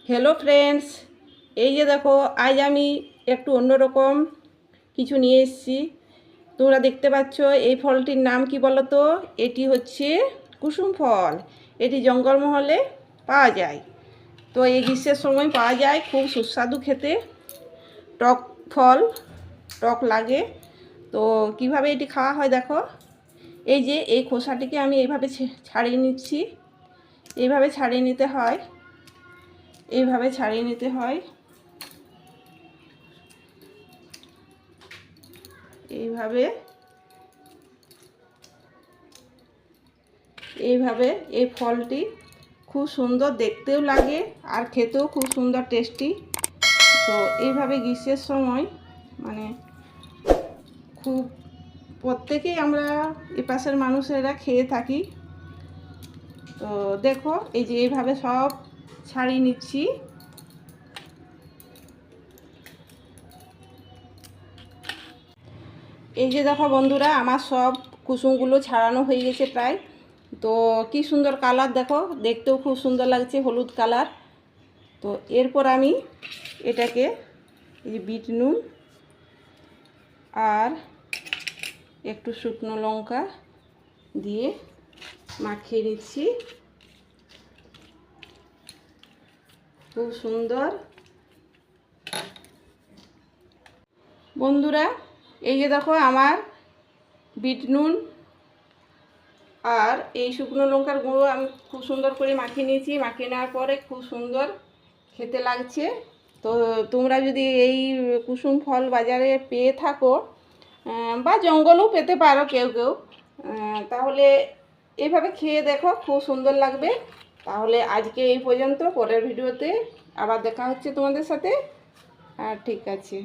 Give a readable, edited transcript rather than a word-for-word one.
Hello friends, এই যে দেখো আজ আমি একটু অন্যরকম কিছু নিয়ে এসেছি। তোমরা দেখতে পাচ্ছ এই ফলটির নাম কি বলো তো? এটি হচ্ছে কুসুম ফল। এটি জঙ্গলমহলে পাওয়া যায়। তো এই গ্রীষ্মের সময় পাওয়া যায়, খুব সুস্বাদু খেতে, টক ফল, টক লাগে। তো কিভাবে এটি খাওয়া হয় দেখো। এই যে এই খোসাটিকে আমি এইভাবে ছাড়িয়ে নিচ্ছি। এইভাবে ছাড়িয়ে নিতে হয়, এইভাবে ছাড়িয়ে নিতে হয়, এইভাবে এইভাবে। এই ফলটি খুব সুন্দর দেখতেও লাগে আর খেতেও খুব সুন্দর টেস্টি। তো এইভাবে গ্রীষ্মের সময় মানে খুব প্রত্যেকেই আমরা এপাশের মানুষেরা খেয়ে থাকি। তো দেখো এই যে এইভাবে সব ছাড়িয়ে নিচ্ছি। এই যে দেখো বন্ধুরা, আমার সব কুসুমগুলো ছাড়ানো হয়ে গেছে প্রায়। তো কি সুন্দর কালার দেখো, দেখতেও খুব সুন্দর লাগছে, হলুদ কালার। তো এরপর আমি এটাকে এই যে বিট নুন আর একটু শুকনো লঙ্কা দিয়ে মাখিয়ে নিচ্ছি। খুব সুন্দর। বন্ধুরা এই যে দেখো আমার বিট নুন আর এই শুকনো লঙ্কার গুঁড়ো আমি খুব সুন্দর করে মাখিয়ে নিয়েছি। মাখিয়ে নেওয়ার পরে খুব সুন্দর খেতে লাগছে। তো তোমরা যদি এই কুসুম ফল বাজারে পেয়ে থাকো বা জঙ্গলেও পেতে পারো কেউ কেউ, তাহলে এইভাবে খেয়ে দেখো, খুব সুন্দর লাগবে। তাহলে আজকে এই পর্যন্ত, পরের ভিডিওতে আবার দেখা হচ্ছে তোমাদের সাথে। ঠিক আছে।